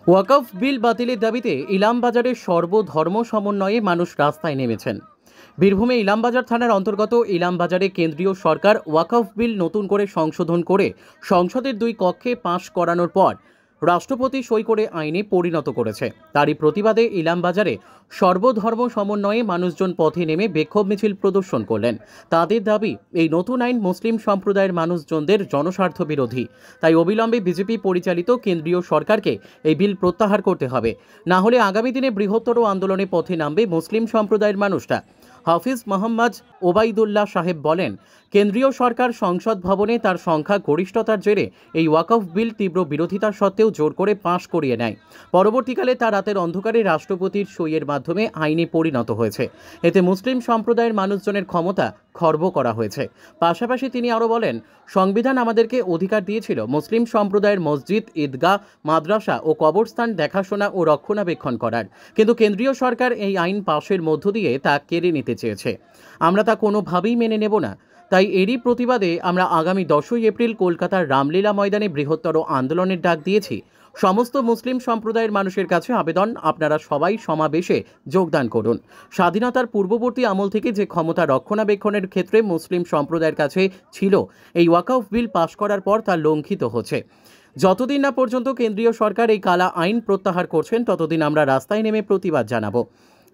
ওয়াকফ বিল বাতিলের দাবিতে ইলামবাজারে সর্বধর্ম সমন্বয়ে মানুষ রাস্তায় নেমেছেন। বীরভূমে ইলামবাজার থানার অন্তর্গত ইলামবাজারে কেন্দ্রীয় সরকার ওয়াকফ বিল নতুন করে সংশোধন করে সংসদের 2 কক্ষে পাশ করানোর পর রাষ্ট্রপতি সই করে আইনে পরিণত করেছে। তারই প্রতিবাদে ইলামবাজারে সর্বধর্ম সমন্বয়ে মানুষজন পথে নেমে বিক্ষোভ মিছিল প্রদর্শন করলেন। তাদের দাবি, এই নতুন আইন মুসলিম সম্প্রদায়ের মানুষজনদের জনস্বার্থ বিরোধী। তাই অবিলম্বে বিজেপি পরিচালিত কেন্দ্রীয় সরকারকে এই বিল প্রত্যাহার করতে হবে, না হলে আগামী দিনে বৃহত্তর আন্দোলনে পথে নামবে মুসলিম সম্প্রদায়ের মানুষরা। হাফিজ মোহাম্মদ ওবাইদুল্লাহ সাহেব বলেন, কেন্দ্রীয় সরকার সংসদ ভবনে তার সংখ্যা গরিষ্ঠতার জেরে এই ওয়াকফ বিল তীব্র বিরোধিতা সত্ত্বেও জোর করে পাশ করিয়ে নেয়। পরবর্তীকালে তা রাতের অন্ধকারে রাষ্ট্রপতির সইয়ের মাধ্যমে আইনে পরিণত হয়েছে। এতে মুসলিম সম্প্রদায়ের মানুষজনের ক্ষমতা খর্ব করা হয়েছে। পাশাপাশি তিনি আরও বলেন, সংবিধান আমাদেরকে অধিকার দিয়েছিল মুসলিম সম্প্রদায়ের মসজিদ, ঈদগাহ, মাদ্রাসা ও কবরস্থান দেখাশোনা ও রক্ষণাবেক্ষণ করার, কিন্তু কেন্দ্রীয় সরকার এই আইন পাশের মধ্য দিয়ে তা কেড়ে নিতে চেয়েছে। আমরা তা কোনোভাবেই মেনে নেব না। তাই এরই প্রতিবাদে আমরা আগামী 10ই এপ্রিল কলকাতার রামলীলা ময়দানে বৃহত্তর আন্দোলনের ডাক দিয়েছি। সমস্ত মুসলিম সম্প্রদায়ের মানুষের কাছে আবেদন, আপনারা সবাই সমাবেশে যোগদান করুন। স্বাধীনতার পূর্ববর্তী আমল থেকে যে ক্ষমতা রক্ষণাবেক্ষণের ক্ষেত্রে মুসলিম সম্প্রদায়ের কাছে ছিল, এই ওয়াকফ বিল পাশ করার পর তা লঙ্ঘিত হচ্ছে। যতদিন না পর্যন্ত কেন্দ্রীয় সরকার এই কালা আইন প্রত্যাহার করছেন, ততদিন আমরা রাস্তায় নেমে প্রতিবাদ জানাবো।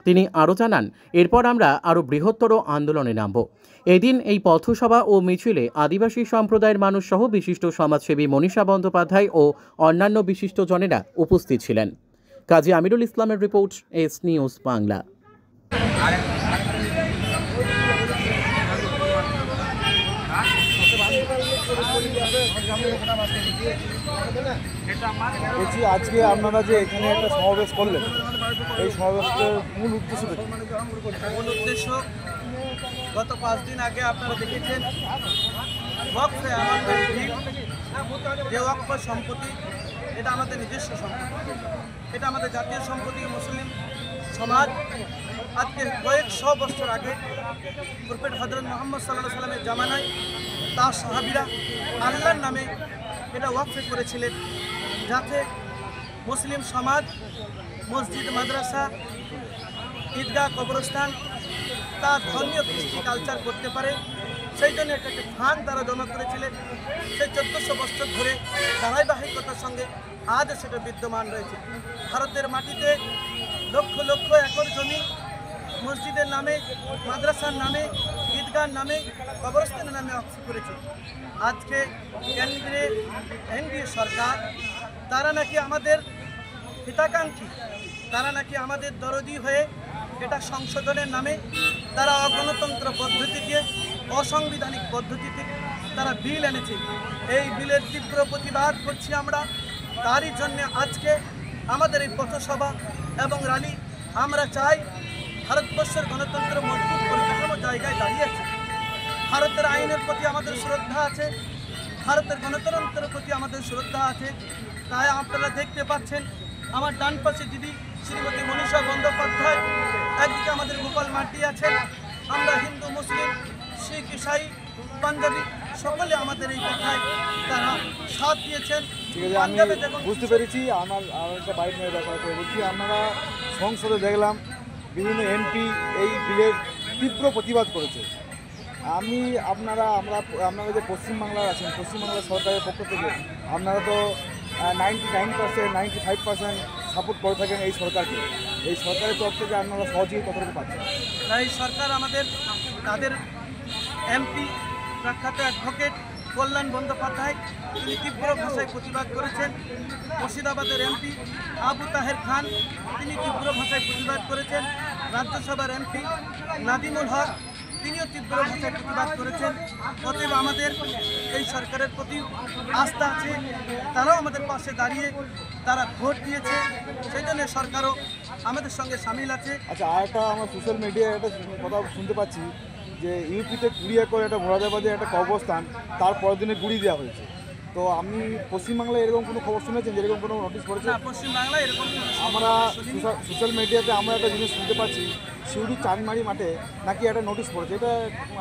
তিনি আরও জানান, এরপর আমরা আরও বৃহত্তর আন্দোলনে নামব। এদিন এই পথসভা ও মিছিলে আদিবাসী সম্প্রদায়ের মানুষ সহ বিশিষ্ট সমাজসেবী মনীষা বন্দ্যোপাধ্যায় ও অন্যান্য বিশিষ্টজনেরা উপস্থিত ছিলেন। কাজী আমিরুল ইসলামের রিপোর্ট, এস নিউজ বাংলা। বলছি, আজকে আপনারা যে এখানে একটা সমাবেশ করলেন, এই সমাবেশের মূল উদ্দেশ্য কি? মূল উদ্দেশ্য, গত 5 দিন আগে আপনারা দেখেছেন ওয়াকফ আমাদের বিল, যে ওয়াকফ সম্পত্তি, এটা আমাদের নিজস্ব সম্পত্তি, এটা আমাদের জাতীয় সম্পত্তি। মুসলিম সমাজ আজকে কয়েকশো বছর আগে প্রফেট হযরত মুহাম্মদ সাল্লাল্লাহু আলাইহি ওয়াসাল্লামের জামানায় তার সাহাবীরা আল্লাহর নামে এটা ওয়াকফ করেছিলেন, যাতে মুসলিম সমাজ মসজিদ, মাদ্রাসা, ঈদগাহ, কবরস্থান তার ধর্মীয় কৃষ্টি কালচার করতে পারে। সেই জন্য একটা ফান্ড তারা জমা করেছিলেন। সেই 1400 বছর ধরে ধারাবাহিকতার সঙ্গে আজও সেটা বিদ্যমান রয়েছে। ভারতের মাটিতে লক্ষ লক্ষ একর জমি মসজিদের নামে, মাদ্রাসার নামে, ঈদগাহর নামে, কবরস্থানের নামে ওয়াকফ করেছে। আজকে কেন্দ্রীয় সরকার, তারা নাকি আমাদের হিতাকাঙ্ক্ষী, তারা নাকি আমাদের দরদি হয়ে এটা সংশোধনের নামে তারা অগণতন্ত্র পদ্ধতিতে, অসাংবিধানিক পদ্ধতিতে তারা বিল এনেছে। এই বিলের তীব্র প্রতিবাদ করছি আমরা। তারই জন্য আজকে আমাদের এই পথসভা এবং র্যালি। আমরা চাই ভারতবর্ষের গণতন্ত্র মজবুত পরিকাঠামো জায়গায় দাঁড়িয়েছে। ভারতের আইনের প্রতি আমাদের শ্রদ্ধা আছে, ভারতের গণতন্ত্রের প্রতি আমাদের শ্রদ্ধা আছে। তাই আপনারা দেখতে পাচ্ছেন আমার ডান পাশে দিদি শ্রীমতী মনীষা বন্দ্যোপাধ্যায়, একদিকে আমাদের গোপাল মার্টি আছেন। আমরা হিন্দু, মুসলিম, শিখ, ইসাই, পাঞ্জাবি সকলে আমাদের এই কথায় তারা সাথ দিয়েছেন। ঠিক আছে, আমি বুঝতে পেরেছি। আমার একটা বাইক নিয়ে দেখা আছে। বলছি, আপনারা সংসদে দেখলাম বিভিন্ন এমপি এই বিলের তীব্র প্রতিবাদ করেছে। আপনারা যে পশ্চিমবাংলার আছেন, পশ্চিমবাংলার সরকারের পক্ষ থেকে আপনারা তো 99%, 95% সাপোর্ট করে থাকেন এই সরকারকে। এই সরকারের তরফ থেকে আপনারা সহযোগী কতটুকু পাচ্ছেন? এই সরকার আমাদের, তাদের এমপি প্রখ্যাত অ্যাডভোকেট কল্যাণ বন্দ্যোপাধ্যায়, তিনি তীব্র ভাষায় প্রতিবাদ করেছেন। মুর্শিদাবাদের এমপি আবু তাহের খান, তিনি তীব্র ভাষায় প্রতিবাদ করেছেন। রাজ্যসভার এমপি নাদিমুল হক, তিনিও তীব্র ভাষায় প্রতিবাদ করেছেন। অতএব আমাদের এই সরকারের প্রতি আস্থা আছে, তারাও আমাদের পাশে দাঁড়িয়ে তারা ভোট দিয়েছে। সেই জন্য সরকারও আমাদের সঙ্গে সামিল আছে। আচ্ছা, আর একটা আমার সোশ্যাল মিডিয়ায় একটা কথা শুনতে পাচ্ছি যে ইউপিতে 20 একর একটা মোরাদাবাদে একটা কবরস্থান, তার পরের দিনে গুড়িয়ে দেওয়া হয়েছে। তো আপনি পশ্চিমবাংলায় এরকম কোনো খবর শুনেছেন যেরকম কোনো নোটিশ পড়েছে? না, পশ্চিমবাংলায় এরকম কোনো আমরা শুনিনি। সোশ্যাল মিডিয়াতে আমরা একটা জিনিস শুনতে পাচ্ছি, সিউড়ি চানমারি মাঠে নাকি একটা নোটিশ পড়েছে, এটা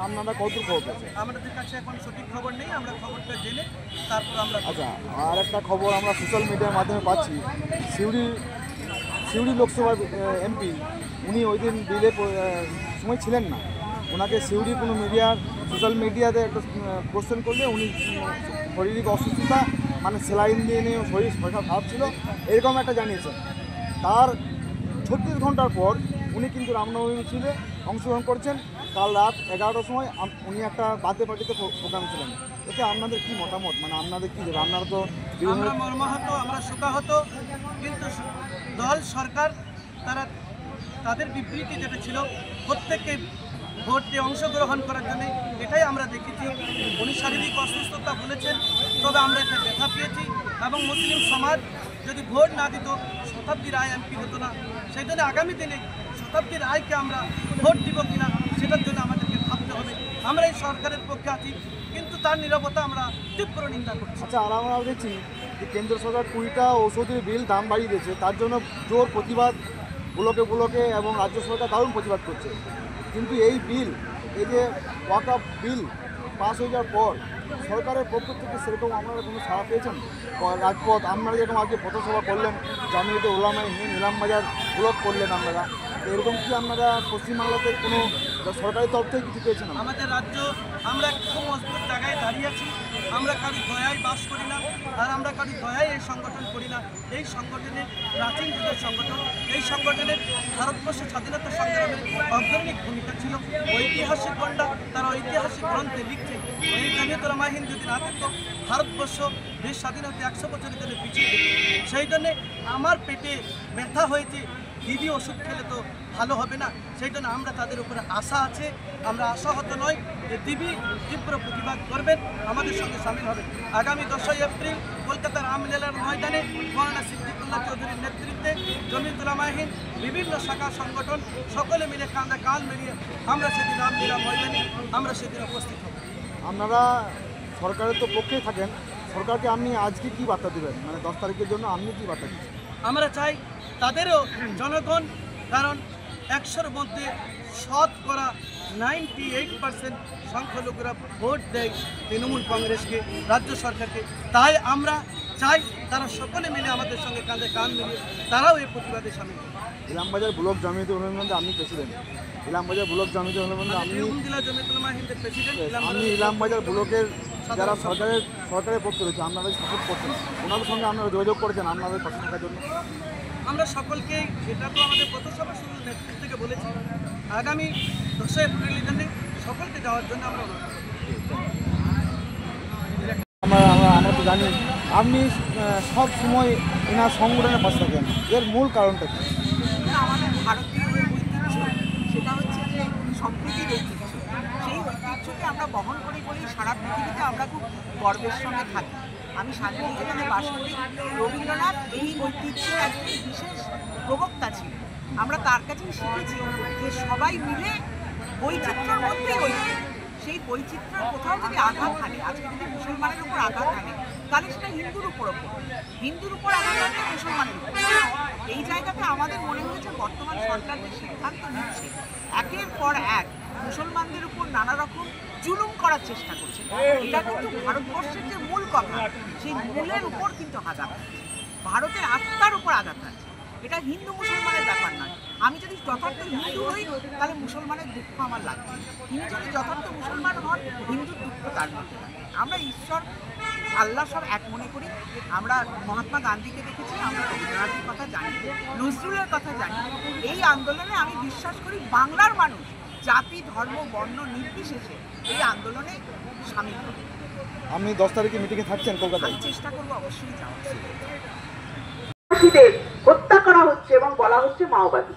আপনারা কতদূর খবর পেয়েছেন? আমাদের কাছে এখন সঠিক খবর নেই, আমরা খবরটা জেনে তারপর আমরা আচ্ছা, আর একটা খবর আমরা সোশ্যাল মিডিয়ার মাধ্যমে পাচ্ছি, সিউড়ি লোকসভার এমপি উনি ওই দিন বিলে সময় ছিলেন না, ওনাকে সিউড়ি কোনো সোশ্যাল মিডিয়াতে একটা কোশ্চেন করলে উনি শারীরিক অসুস্থতা মানে স্যালাইন দিয়ে নিয়ে শরীর খারাপ ছিল এরকম একটা জানিয়েছেন। তার 36 ঘন্টার পর উনি কিন্তু রামনবমী মিছিলে অংশগ্রহণ করছেন। কাল রাত 11টার সময় উনি একটা বার্থডে পার্টিতে প্রোগ্রাম ছিলেন। এতে আপনাদের কি মতামত, মানে আপনাদের কি দেবে? আপনারা তো বিভিন্ন আমরা মর্মাহত, আমরা শোকাহত, কিন্তু দল সরকার তাদের বিবৃতি যেটা ছিল প্রত্যেককে ভোট দিয়ে অংশগ্রহণ করার জন্য, এটাই আমরা দেখেছি। উনি শারীরিক অসুস্থতা বলেছেন, তবে আমরা এটা দেখা পেয়েছি এবং মুসলিম সমাজ যদি ভোট না দিত শতাব্দী রায় এমপি হতো না। সেই জন্য আগামী দিনে শতাব্দী রায়কে আমরা ভোট দিব কিনা সেটার জন্য আমাদেরকে ভাবতে হবে। আমরা এই সরকারের পক্ষে আছি, কিন্তু তার নীরবতা আমরা তীব্র নিন্দা করছি। আচ্ছা, আর আমরা দেখছি যে কেন্দ্র সরকার 20টা ঔষধের বিল দাম বাড়িয়ে দিয়েছে, তার জন্য জোর প্রতিবাদ ব্লকে এবং রাজ্য সরকার দারুণ প্রতিবাদ করছে। কিন্তু এই যে ওয়াকফ বিল পাস হয়ে যাওয়ার পর সরকারের পক্ষ থেকে সেরকম আপনারা কোনো সাড়া পেয়েছেন? রাজপথ আপনারা যেরকম আজকে পথসভা করলেন, জামিয়াতে উলামায়ে হিন্দ ইলামবাজার ব্লক করলেন, আপনারা এরকম কি আপনারা পশ্চিমবাংলাতে কোনো সরকারি তরফ থেকে কিছু পেয়েছেন? আমাদের রাজ্য, আমরা খুব মজবুত জায়গায় দাঁড়িয়ে আছি। আমরা কারো দয়ায় বাস করি না, আর আমরা কারো দয়ায় এই সংগঠন করি না। এই সংগঠনের প্রাচীন যুগের সংগঠন, এই সংগঠনের ভারতবর্ষের স্বাধীনতা সংগ্রামে অগ্রণী ভূমিকা ছিল। ঐতিহাসিক গণ্ডা তারা ঐতিহাসিক গ্রন্থে লিখছে, এই জামিয়াত উলামায়ে হিন্দ যদি না থাকতো ভারতবর্ষ দেশ স্বাধীনতা 100 বছরের জন্য পিছিয়ে যেত। সেই জন্যে আমার পেটে ব্যথা হয়েছে, দিদি ওষুধ খেলে তো ভালো হবে না। সেই জন্য আমরা তাদের উপরে আশা আছে, আমরা আশাহত নয় যে দিদি তীব্র প্রতিবাদ করবেন, আমাদের সঙ্গে সামিল হবেন। আগামী 10ই এপ্রিল কলকাতার রামলীলার ময়দানে মৌলানা সিদ্দিকুল্লাহ চৌধুরীর নেতৃত্বে জামিয়াত উলামায়ে হিন্দ বিভিন্ন শাখা সংগঠন সকলে মিলে কাঁধে কাঁধ মিলিয়ে আমরা সেদিন রামলীলা ময়দানে আমরা সেদিন উপস্থিত হব। আপনারা সরকারের তো পক্ষেই থাকেন, সরকারকে আপনি আজকে কি বার্তা দেবেন, মানে 10 তারিখের জন্য আপনি কি বার্তা দিচ্ছেন? আমরা চাই তাদেরও জনগণ, কারণ 100-র মধ্যে শতকরা 98% সংখ্যালঘুরা ভোট দেয় তৃণমূল কংগ্রেসকে, রাজ্য সরকারকে। তাই আমরা চাই তারা সকলে মিলে আমাদের সঙ্গে কাঁধে কাঁধ মিলিয়ে তারাও এই প্রতিবাদে সামিল হবে। ইলামবাজার ব্লক জামিয়াতে উলামায়ে হিন্দ আপনি প্রেসিডেন্ট, ইলামবাজার ব্লক জামিয়াতে উলামায়ে হিন্দ আপনি বীরভূম জেলা জামিয়াত উলামায়ে হিন্দের প্রেসিডেন্ট। আপনি ইলামবাজার ব্লকের যারা সরকারের পক্ষে রয়েছে আপনারা সাপোর্ট করছেন, ওনাদের সঙ্গে আপনারা যোগাযোগ করেছেন আপনাদের পাশে থাকার জন্য? আমরা সকলকেই, এটা তো আমাদের পথসভা শুরুর নেতৃত্ব থেকে বলেছি, আগামী 10 এপ্রিলের জন্য সকলকে যাওয়ার জন্য আমরা অনুরোধ করছি। আমরা তো জানি আপনি সব সময় এনার সংগঠনের পাশে থাকেন, এর মূল কারণটা কি? আমাদের ভারতীয় যে ঐতিহ্য, সেটা হচ্ছে যে সম্প্রীতির ঐতিহ্য। সেই ঐতিহ্যকে আমরা বহন করি বলেই সারা পৃথিবীতে আমরা খুব গর্বের সঙ্গে থাকি। আমি শান্তিনিকেতনে বাস করি। রবীন্দ্রনাথ এই ঐতিহ্যের একজন বিশেষ প্রবক্তা ছিলেন। আমরা তার কাছেই শিখেছি যে সবাই মিলে বৈচিত্র্যের মধ্যে ঐক্য। সেই বৈচিত্র্যের কোথাও যদি আঘাত হানে, আজকে যদি মুসলমানের উপর আঘাত হানে, তাহলে সেটা হিন্দুর উপর আঘাত হানবে মুসলমানের উপর। এই জায়গাতে আমাদের মনে হয়েছে বর্তমান সরকার যে সিদ্ধান্ত নিচ্ছে, একের পর এক মুসলমানদের উপর নানা রকম জুলুম করার চেষ্টা করছে। এটা কিন্তু ভারতবর্ষের যে মূল কথা, সেই মূলের উপর কিন্তু আঘাত আছে, ভারতের আত্মার উপর আঘাত আছে। এটা হিন্দু মুসলমানের ব্যাপার নয়। আমি যদি যথার্থ হিন্দু হই তাহলে মুসলমানের দুঃখ আমার লাগবে, তিনি যদি যথার্থ মুসলমান হন হিন্দুর দুঃখ তার মধ্যে লাগবে। আমরা ঈশ্বর আল্লাহ সব এক মনে করি। আমরা মহাত্মা গান্ধীকে দেখেছি, আমরা রবীন্দ্রনাথের কথা জানি, নজরুলের কথা জানি। এই আন্দোলনে আমি বিশ্বাস করি বাংলার মানুষ জাতি ধর্ম বর্ণ নির্বিশেষে এই আন্দোলনে সামিল হবে। আপনি 10 তারিখে মিটিংয়ে থাকছেন কলকাতায়? আমি চেষ্টা করবো অবশ্যই যাওয়ার। হত্যা করা হচ্ছে এবং বলা হচ্ছে মাওবাদী।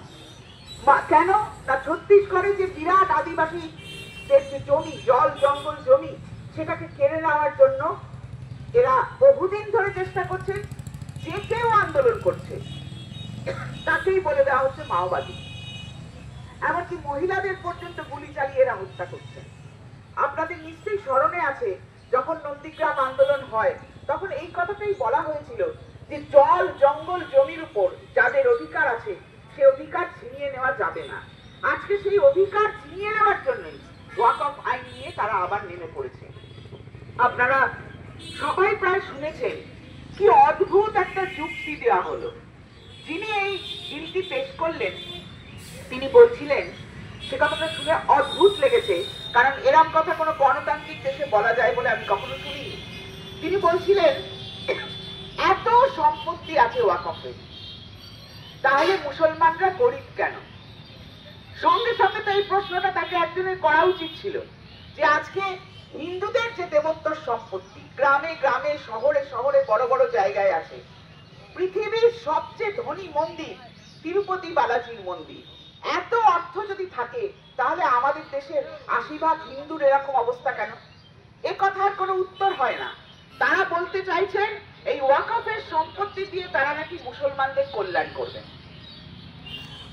কেন? না, ছত্তিশগড়ে যে বিরাট আদিবাসীদের যে জমি, জল জঙ্গল জমি, সেটাকে কেড়ে নেওয়ার জন্য এরা বহুদিন ধরে চেষ্টা করছে। যে কেউ আন্দোলন করছে তাকেই বলে দেওয়া হচ্ছে মাওবাদী। এমনকি মহিলাদের পর্যন্ত গুলি চালিয়ে এরা হত্যা করছে। আপনাদের নিশ্চয়ই স্মরণে আছে, যখন নন্দীগ্রাম আন্দোলন হয় তখন এই কথাটাই বলা হয়েছিল যে জল জঙ্গল জমির উপর যাদের অধিকার আছে সে অধিকার ছিনিয়ে নেওয়া যাবে না। আজকে সেই অধিকার ছিনিয়ে নেওয়ার জন্যই ওয়াকফ আইন নিয়ে তারা আবার নেমে পড়েছে। আপনারা সবাই প্রায় শুনেছেন কি অদ্ভুত একটা যুক্তি দেওয়া হলো। যিনি এই বিলটি পেশ করলেন তিনি বলছিলেন, সে কথাটা শুনে অদ্ভুত লেগেছে, কারণ এরম কথা কোনো গণতান্ত্রিক দেশে বলা যায় বলে আমি কখনো শুনিনি। তিনি বলছিলেন, এত সম্পত্তি আছে ওয়াকফে, তাহলে মুসলমানরা গরিব কেন? সঙ্গে সঙ্গে তো এই প্রশ্নটা তাকে একজনের করা উচিত ছিল যে আজকে হিন্দুদের যে দেবোত্তর সম্পত্তি গ্রামে গ্রামে শহরে শহরে বড় বড় জায়গায় আছে, পৃথিবীর সবচেয়ে ধনী মন্দির তিরুপতি বালাজির মন্দির, এত অর্থ যদি থাকে তাহলে আমাদের দেশের ৮০% হিন্দুর এরকম অবস্থা কেন? এ কথার কোনো উত্তর হয় না। তারা বলতে চাইছেন এই ওয়াকফের সম্পত্তি দিয়ে তারা নাকি মুসলমানদের কল্যাণ করবেন।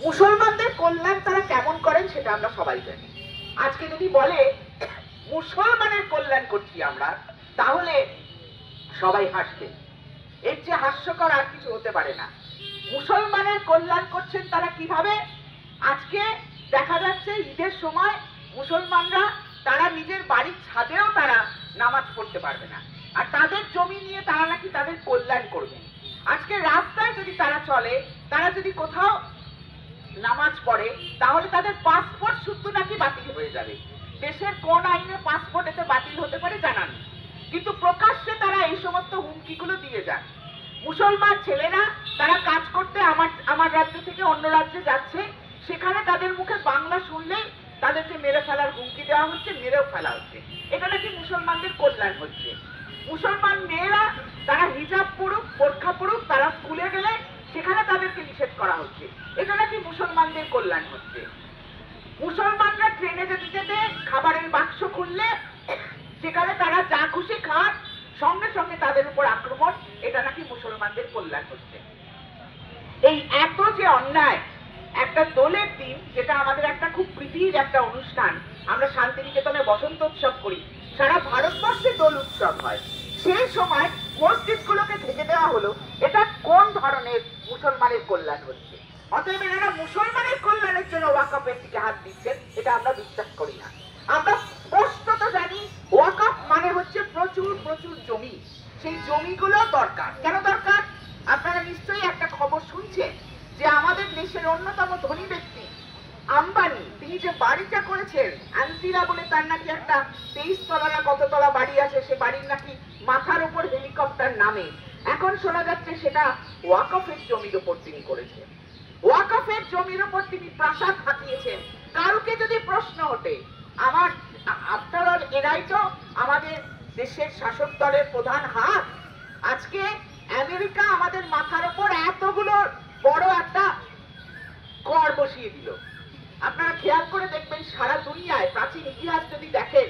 মুসলমানদের কল্যাণ তারা কেমন করেন সেটা আমরা সবাই জানি। আজকে যদি বলে মুসলমানের কল্যাণ করছি আমরা, তাহলে সবাই হাসবে। এর যে হাস্যকর আর কিছু হতে পারে না। মুসলমানের কল্যাণ করছেন তারা কিভাবে? আজকে দেখা যাচ্ছে ঈদের সময় মুসলমানরা তারা নিজের বাড়ির ছাদেও তারা নামাজ পড়তে পারবে না, আর তাদের জমি নিয়ে তারা নাকি তাদের কল্যাণ করবেন। আজকে রাস্তায় যদি তারা চলে, তারা যদি কোথাও নামাজ পড়ে, তাহলে তাদের পাসপোর্ট শুদ্ধ নাকি বাতিল হয়ে যাবে। দেশের কোন আইনে পাসপোর্ট এতে বাতিল হতে পারে জানা নেই, কিন্তু প্রকাশ্যে তারা এই সমস্ত হুমকিগুলো দিয়ে যান। মুসলমান ছেলেরা তারা কাজ করতে আমার রাজ্য থেকে অন্য রাজ্যে যাচ্ছে, সেখানে তাদের মুখে বাংলা শুনলেই তাদেরকে মেরে ফেলার হুমকি দেওয়া হচ্ছে, মেরেও ফেলা হচ্ছে। এটা নাকি মুসলমানদের কল্যাণ হচ্ছে। মুসলমান মেয়েরা তারা হিজাব পড়ুক, বোরখা পড়ুক, তারা স্কুলে গেলে সেখানে তাদেরকে নিষেধ করা হচ্ছে। এটা নাকি মুসলমানদের কল্যাণ হচ্ছে। মুসলমানরা ট্রেনে যেতে যেতে খাবারের বাক্স খুললে সেখানে তারা যা খুশি খান, সঙ্গে সঙ্গে তাদের উপর আক্রমণ, এটা নাকি মুসলমানদের কল্যাণ হচ্ছে। এই এত যে অন্যায়, একটা দোলের দিন, যেটা আমাদের একটা খুব প্রীতির একটা অনুষ্ঠান, আমরা শান্তিনিকেতনে বসন্ত উৎসব করি, সারা ভারতবর্ষে দোল উৎসব হয়, সেই সময় মসজিদগুলোকে ঢেকে দেওয়া হলো। এটা কোন ধরনের মুসলমানের কল্যাণ হচ্ছে? অতএব এনারা মুসলমানের কল্যাণের জন্য ওয়াকফের দিকে হাত দিচ্ছেন, এটা আমরা বিশ্বাস করি না। আমরা স্পষ্টত জানি ওয়াকফ মানে হচ্ছে প্রচুর প্রচুর জমি। সেই জমিগুলো দরকার। কেন দরকার? আপনারা নিশ্চয়ই একটা খবর শুনছেন যে আমাদের দেশের অন্যতম ধনী ব্যক্তি আম্বানি, তিনি যে বাড়িটা করেছেন আন্তিরা বলে, তার নাকি একটা 23 তলা না কত তলা বাড়ি আছে, সে বাড়ির নাকি মাথার উপর হেলিকপ্টার নামে। এখন শোনা যাচ্ছে সেটা ওয়াকফের জমির উপর তিনি করেছেন। ওয়াকফের জমির উপর তিনি প্রাসাদ হাতিয়েছেন। কালকে যদি প্রশ্ন ওঠে, আমার আফটার অল এরাই তো আমাদের দেশের শাসক দলের প্রধান হাত, আজকে আমেরিকা আমাদের মাথার উপর এতগুলো বড় একটা কর বসিয়ে দিল। আপনারা খেয়াল করে দেখবেন সারা দুনিয়ায় প্রাচীন ইতিহাস যদি দেখেন,